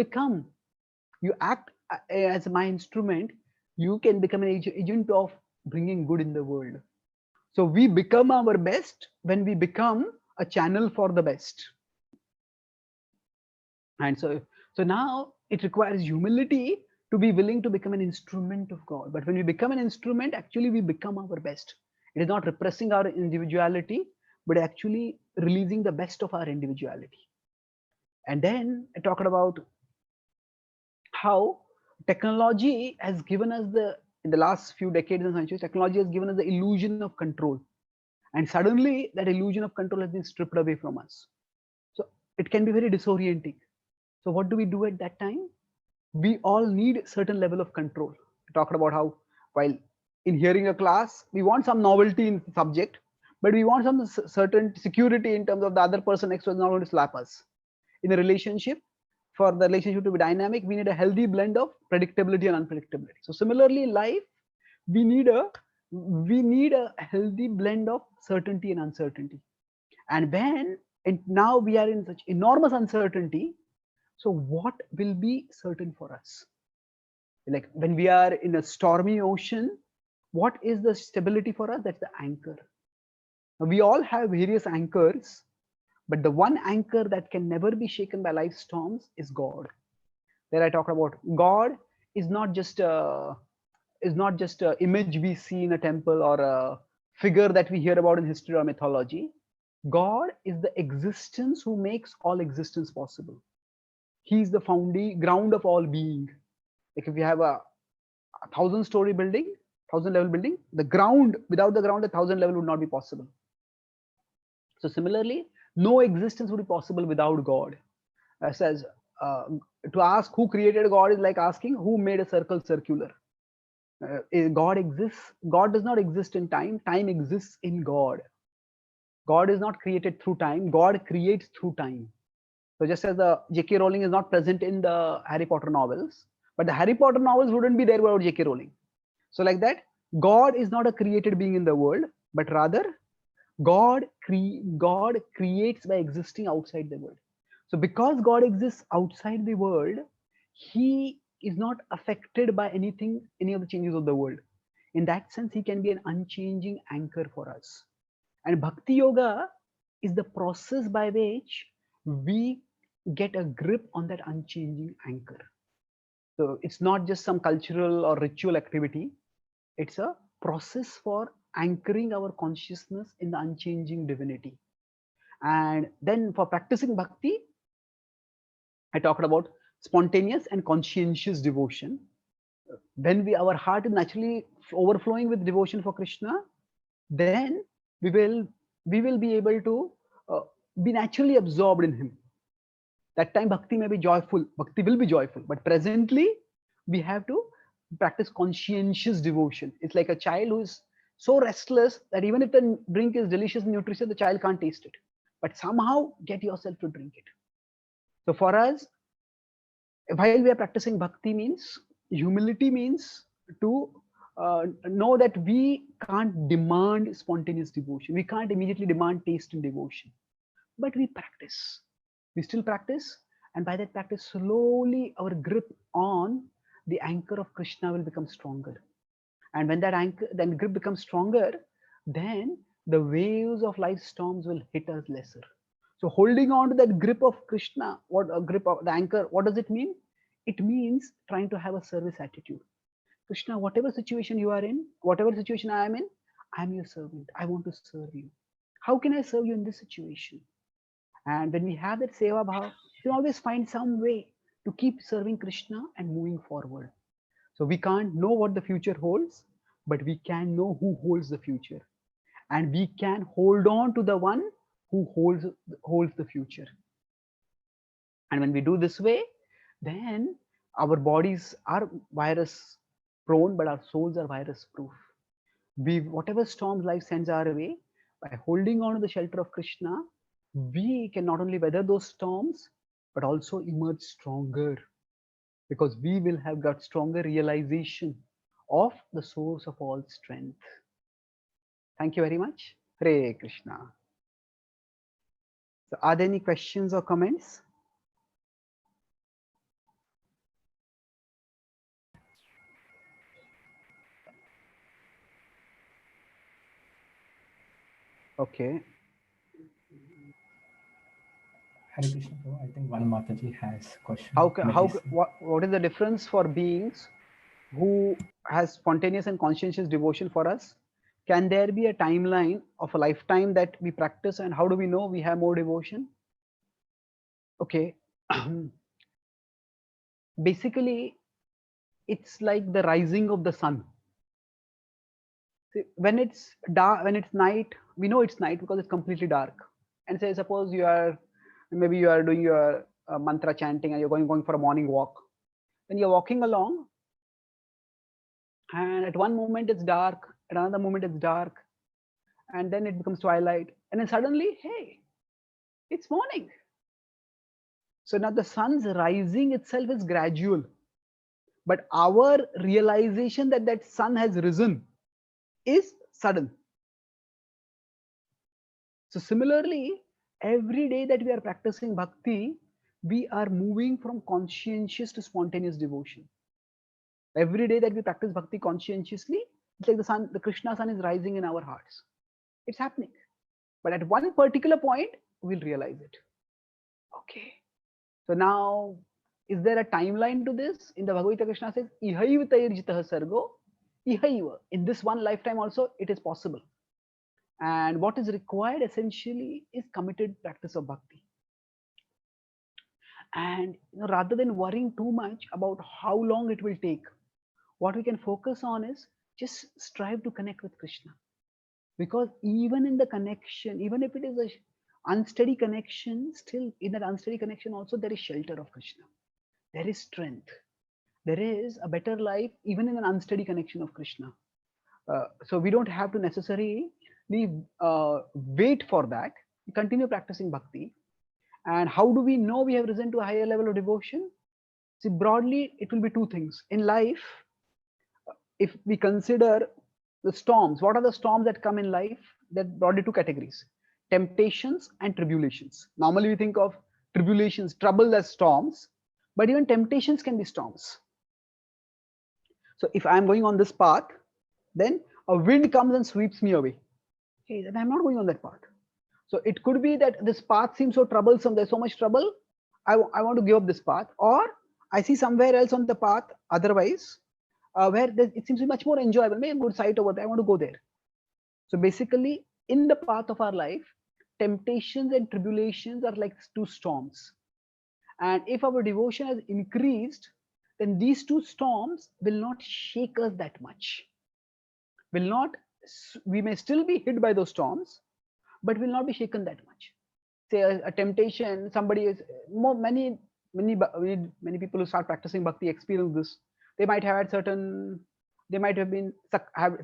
act as my instrument, you can become an agent of bringing good in the world. So we become our best when we become a channel for the best. And so now it requires humility to be willing to become an instrument of God. But when we become an instrument, actually we become our best. It is not repressing our individuality, but actually releasing the best of our individuality. And then I talked about how technology has given us in the last few decades and centuries, technology has given us the illusion of control. And suddenly that illusion of control has been stripped away from us. So it can be very disorienting. So what do we do at that time? We all need a certain level of control. We talked about how while in hearing a class, we want some novelty in the subject, but we want some certain security in terms of the other person next to us not going to slap us. In a relationship, for the relationship to be dynamic, we need a healthy blend of predictability and unpredictability. So similarly in life, we need a healthy blend of certainty and uncertainty. And now we are in such enormous uncertainty. So what will be certain for us? Like when we are in a stormy ocean, what is the stability for us? That's the anchor. Now, we all have various anchors, but the one anchor that can never be shaken by life storms is God. There I talk about God is not just a image we see in a temple or a figure that we hear about in history or mythology. God is the existence who makes all existence possible. He is the ground of all being. Like if you have a 1,000-story building, 1,000-level building, without the ground, 1,000 level would not be possible. So similarly, no existence would be possible without God. Says to ask who created God is like asking who made a circle circular. God exists. God does not exist in time. Time exists in God. God is not created through time. God creates through time. So just as the J.K. Rowling is not present in the Harry Potter novels, but the Harry Potter novels wouldn't be there without J.K. Rowling. So like that, God is not a created being in the world, but rather God creates by existing outside the world. So because God exists outside the world, he is not affected by any of the changes of the world. In that sense, he can be an unchanging anchor for us. And Bhakti Yoga is the process by which we get a grip on that unchanging anchor. So it's not just some cultural or ritual activity. It's a process for anchoring our consciousness in the unchanging divinity. And then for practicing bhakti, I talked about spontaneous and conscientious devotion. When our heart is naturally overflowing with devotion for Krishna, then we will be able to be naturally absorbed in him. That time bhakti may be joyful, bhakti will be joyful, but presently we have to practice conscientious devotion. It's like a child who is so restless that even if the drink is delicious and nutritious, the child can't taste it, but somehow get yourself to drink it. So for us, while we are practicing bhakti, means humility means to know that we can't demand spontaneous devotion. We can't immediately demand taste in devotion, but we still practice, and by that practice, slowly our grip on the anchor of Krishna will become stronger. And when then grip becomes stronger, then the waves of life storms will hit us lesser. So holding on to that grip of Krishna, what a grip of the anchor, what does it mean? It means trying to have a service attitude. Krishna, whatever situation you are in, whatever situation I am in, I'm your servant. I want to serve you. How can I serve you in this situation? And when we have that seva bhav, we always find some way to keep serving Krishna and moving forward. So we can't know what the future holds, but we can know who holds the future. And we can hold on to the one who holds the future. And when we do this way, then Our bodies are virus prone, but our souls are virus proof. We, whatever storms life sends our way, by holding on to the shelter of Krishna, we can not only weather those storms, but also emerge stronger, because we will have got stronger realization of the source of all strength. Thank you very much. Hare Krishna. So are there any questions or comments? Okay. Hare Krishna, Prabhu. I think one Mataji has a question. What is the difference for beings who has spontaneous and conscientious devotion for us? Can there be a timeline of a lifetime that we practice, and how do we know we have more devotion? Okay. Basically, it's like the rising of the sun. See, when it's dark, when it's night, we know it's night because it's completely dark. And say, suppose you are, maybe you are doing your mantra chanting and you're going for a morning walk. When you're walking along, and at one moment it's dark, at another moment it's dark, and then it becomes twilight, and then suddenly, hey, it's morning. So now the sun's rising itself is gradual, but our realization that that sun has risen is sudden. So similarly, every day that we are practicing bhakti, we are moving from conscientious to spontaneous devotion. Every day that we practice bhakti conscientiously, it's like the sun, the Krishna sun is rising in our hearts. It's happening. But at one particular point, we'll realize it. Okay. So now, is there a timeline to this? In the Bhagavad Gita, Krishna says, Ihaiva tairjitah sargo, ihaiva. In this one lifetime also, it is possible. And what is required essentially is committed practice of bhakti. And rather than worrying too much about how long it will take, what we can focus on is just strive to connect with Krishna. Because even in the connection, even if it is a unsteady connection, still in that unsteady connection also there is shelter of Krishna. There is strength. There is a better life even in an unsteady connection of Krishna. So we don't have to necessarily wait for that. We continue practicing bhakti. And how do we know we have risen to a higher level of devotion? See, broadly, it will be two things. In life, if we consider the storms, what are the storms that come in life? That broadly two categories: temptations and tribulations. Normally we think of tribulations, trouble as storms, but even temptations can be storms. So if I'm going on this path, then a wind comes and sweeps me away. Hey, then I'm not going on that path. So it could be that this path seems so troublesome, there's so much trouble, I want to give up this path, or I see somewhere else on the path otherwise where it seems to be much more enjoyable, maybe a good site over there, I want to go there. So basically, in the path of our life, temptations and tribulations are like two storms. And if our devotion has increased, then these two storms will not shake us that much. We may still be hit by those storms, but will not be shaken that much. Say a temptation, somebody is many people who start practicing bhakti experience this. They might have had they might have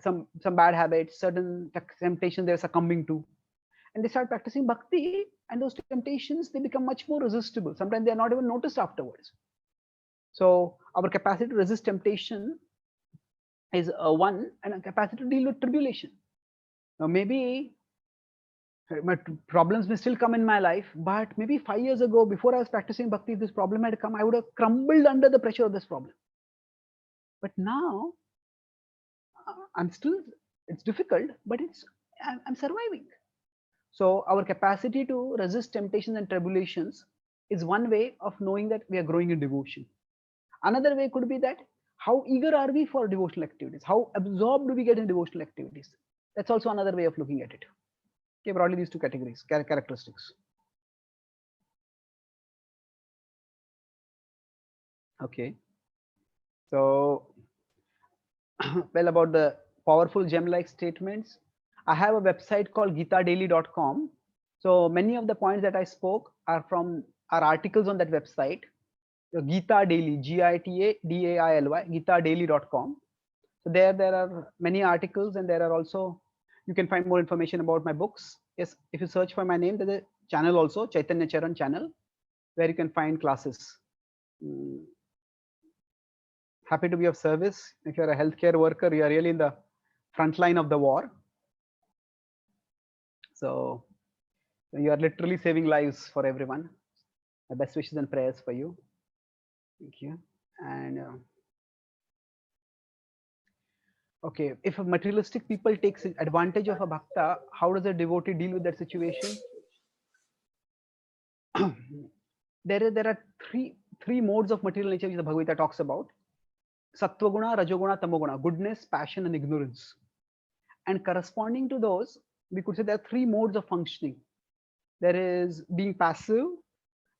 some bad habits, certain temptations they're succumbing to, and they start practicing bhakti, and those temptations, they become much more resistible. Sometimes they are not even noticed afterwards. So our capacity to resist temptation is one, and a capacity to deal with tribulation. Now maybe problems may still come in my life, but maybe 5 years ago, before I was practicing bhakti, if this problem had come, I would have crumbled under the pressure of this problem. But now it's difficult, but I'm surviving. So our capacity to resist temptations and tribulations is one way of knowing that we are growing in devotion. Another way could be that how eager are we for devotional activities? How absorbed do we get in devotional activities? That's also another way of looking at it. Okay, broadly these two categories, characteristics. Okay. So, well, about the powerful gem-like statements, I have a website called geetadaily.com. So many of the points that I spoke are articles on that website. Gita Daily, GITADAILY, GitaDaily.com. So there are many articles, and there are also, you can find more information about my books. Yes, if you search for my name, there's a channel also, Chaitanya Charan channel, where you can find classes. Happy to be of service. If you're a healthcare worker, you are really in the front line of the war. So you are literally saving lives for everyone. My best wishes and prayers for you. Thank you. And okay, if a materialistic people takes advantage of a bhakta, how does a devotee deal with that situation? There are three modes of material nature which the Bhagavad Gita talks about: sattva-guna, rajoguna, tamoguna, goodness, passion, and ignorance. And corresponding to those, we could say there are three modes of functioning. There is being passive,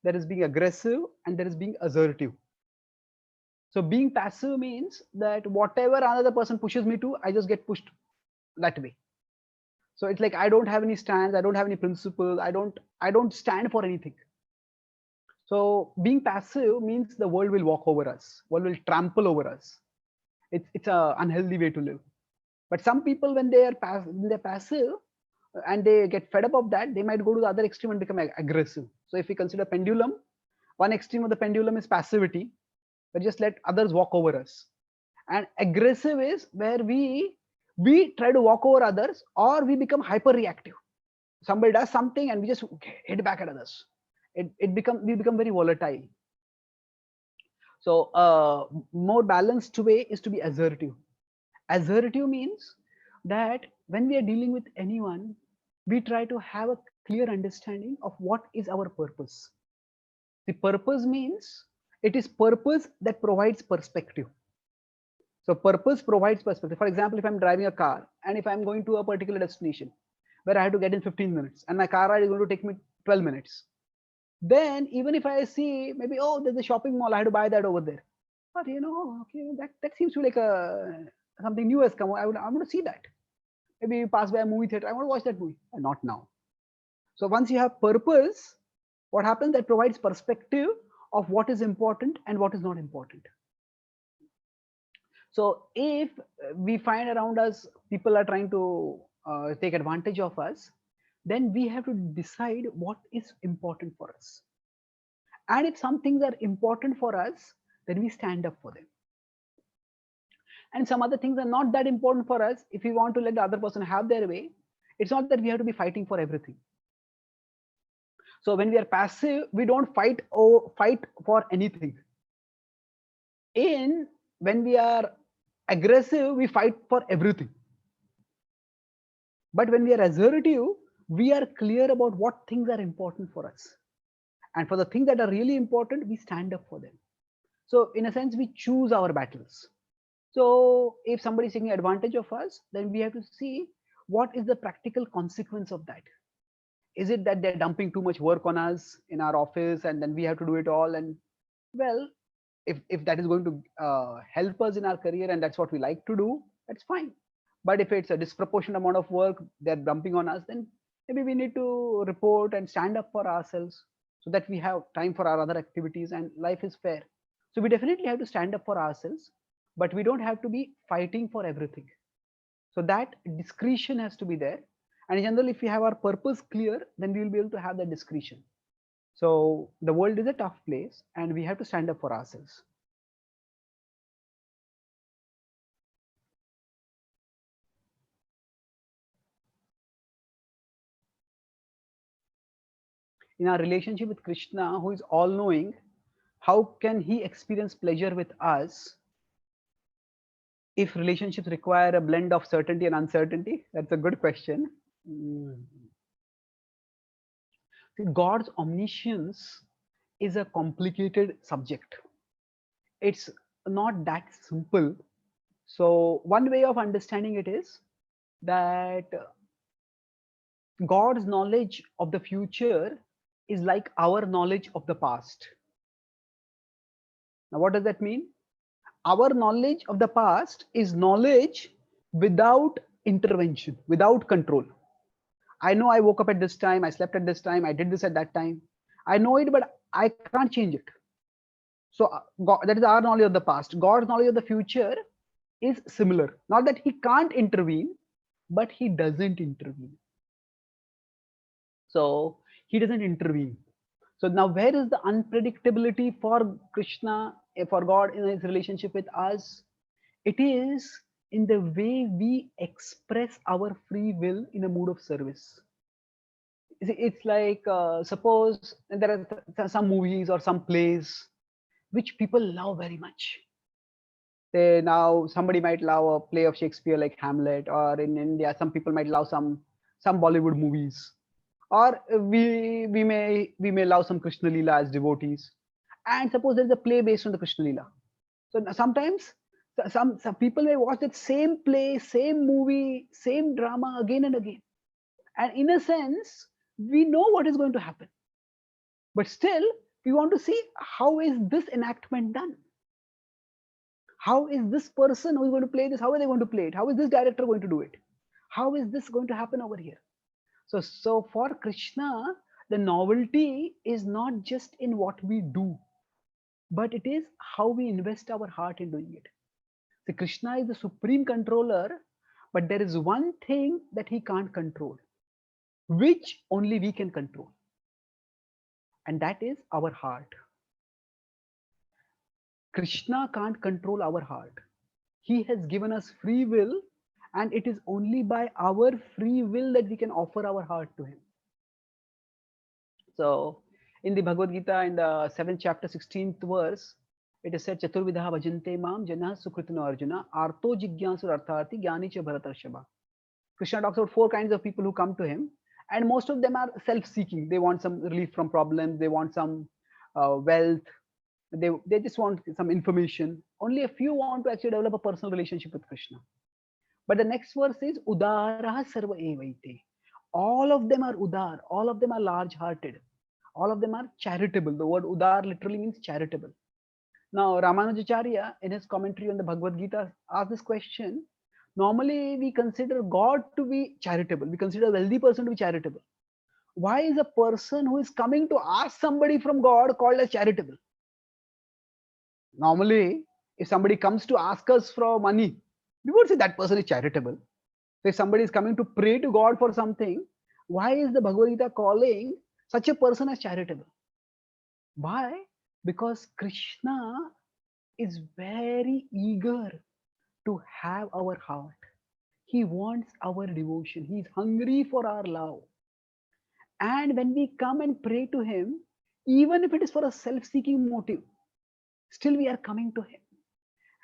there is being aggressive, and there is being assertive. So being passive means that whatever another person pushes me to, I just get pushed that way. So it's like I don't have any stands, I don't have any principles, I don't stand for anything. So being passive means the world will walk over us, world will trample over us. It's a unhealthy way to live. But some people, when they're passive and they get fed up of that, they might go to the other extreme and become aggressive. So if we consider pendulum, one extreme of the pendulum is passivity, but just let others walk over us. And aggressive is where we try to walk over others, or we become hyper reactive. Somebody does something and we just hit back at others. We become very volatile. So more balanced way is to be assertive. Assertive means that when we are dealing with anyone, we try to have a clear understanding of what is our purpose. The purpose means it is purpose that provides perspective. So purpose provides perspective. For example, if I'm driving a car and if I'm going to a particular destination where I have to get in 15 minutes and my car ride is going to take me 12 minutes, then even if I see maybe, oh, there's a shopping mall, I have to buy that over there. But okay, that seems to be like something new has come. I want to see that. Maybe you pass by a movie theater, I want to watch that movie. Not now. So once you have purpose, what happens? That provides perspective of what is important and what is not important. So if we find around us people are trying to take advantage of us, then we have to decide what is important for us. And if some things are important for us, then we stand up for them. And some other things are not that important for us. If we want to let the other person have their way, it's not that we have to be fighting for everything. So when we are passive, we don't fight for anything. When we are aggressive, we fight for everything. But when we are assertive, we are clear about what things are important for us. And for the things that are really important, we stand up for them. So in a sense, we choose our battles. So if somebody is taking advantage of us, then we have to see what is the practical consequence of that. Is it that they're dumping too much work on us in our office and then we have to do it all? And well, if that is going to help us in our career and that's what we like to do, that's fine. But if it's a disproportionate amount of work they're dumping on us, then maybe we need to report and stand up for ourselves so that we have time for our other activities and life is fair. So we definitely have to stand up for ourselves, but we don't have to be fighting for everything. So that discretion has to be there. And in general, if we have our purpose clear, then we will be able to have that discretion. So the world is a tough place and we have to stand up for ourselves. In our relationship with Krishna, who is all knowing, how can he experience pleasure with us if relationships require a blend of certainty and uncertainty? That's a good question. God's omniscience is a complicated subject. It's not that simple. So one way of understanding it is that God's knowledge of the future is like our knowledge of the past. Now, what does that mean? Our knowledge of the past is knowledge without intervention, without control. I know I woke up at this time, I slept at this time, I did this at that time. I know it, but I can't change it. So God, that is our knowledge of the past. God's knowledge of the future is similar. Not that he can't intervene, but he doesn't intervene. So he doesn't intervene. So now where is the unpredictability for Krishna, for God in his relationship with us? It is in the way we express our free will in a mood of service. It's like, suppose there are some movies or some plays which people love very much. Now somebody might love a play of Shakespeare like Hamlet, or in India some people might love some Bollywood movies, or we may love some Krishna Leela as devotees. And suppose there is a play based on the Krishna Leela. So sometimes some people may watch that same play, same movie, same drama again and again, and in a sense we know what is going to happen, but still we want to see how is this enactment done. How is this person who is going to play this, how are they going to play it? How is this director going to do it? How is this going to happen over here? So for Krishna, the novelty is not just in what we do, but it is how we invest our heart in doing it. See, Krishna is the supreme controller, but there is one thing that he can't control, which only we can control. And that is our heart. Krishna can't control our heart. He has given us free will, and it is only by our free will that we can offer our heart to him. So in the Bhagavad Gita, in the 7th chapter, 16th verse, it is said, Chaturvidha bhajante mam janah sukritino arjuna arto jigyansur artharthi gyani cha bharatarshava. Krishna talks about 4 kinds of people who come to him, and most of them are self-seeking. They want some relief from problems, they want some wealth, they just want some information. Only a few want to actually develop a personal relationship with Krishna. But the next verse is Udaraha sarva evaite. All of them are udar, all of them are large-hearted, all of them are charitable. The word udar literally means charitable. Now Ramanujacharya, in his commentary on the Bhagavad Gita, asked this question. Normally we consider God to be charitable, we consider a wealthy person to be charitable. Why is a person who is coming to ask somebody from God called as charitable? Normally, if somebody comes to ask us for money, we would say that person is charitable. So if somebody is coming to pray to God for something, why is the Bhagavad Gita calling such a person as charitable? Why? Because Krishna is very eager to have our heart. He wants our devotion. He is hungry for our love. And when we come and pray to him, even if it is for a self-seeking motive, still we are coming to him.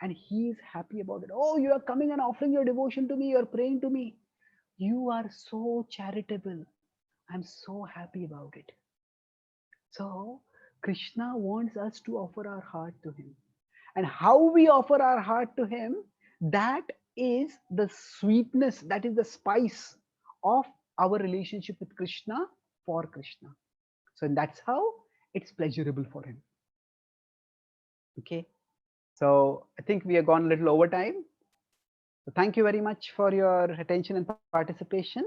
And he is happy about it. Oh, you are coming and offering your devotion to me, you are praying to me. You are so charitable. I'm so happy about it. So Krishna wants us to offer our heart to him. And how we offer our heart to him, that is the sweetness, that is the spice of our relationship with Krishna for Krishna. So that's how it's pleasurable for him. Okay. So I think we have gone a little over time. So thank you very much for your attention and participation.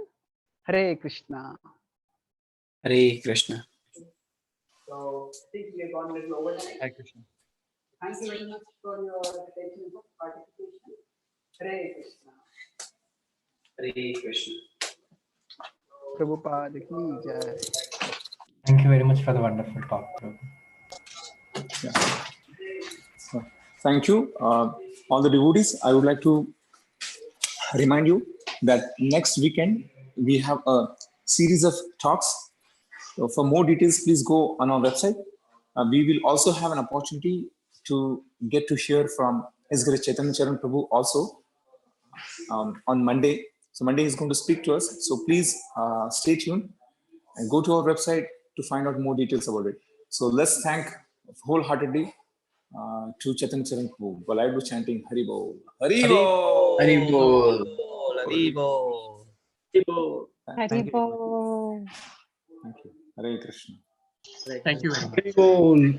Hare Krishna. Hare Krishna. So I think we have gone a little over time. Hare Krishna. Thank you very much for your attention and participation. Hare Krishna. Hare Krishna. Prabhupada ki jai. Thank you very much for the wonderful talk, Prabhu. Yeah. Thank you. All the devotees, I would like to remind you that next weekend we have a series of talks. So for more details, please go on our website. We will also have an opportunity to get to hear from His Grace Chaitanya Charan Prabhu also on Monday. So Monday is going to speak to us. So please stay tuned and go to our website to find out more details about it. So let's thank wholeheartedly to Chaitanya Charan Prabhu. While I do chanting Hari Bol. Hari Bol. Hari Bol. Hari Bol. Thank you. Haribol. Thank you. Hare Krishna. Thank you very much. Hari Bol.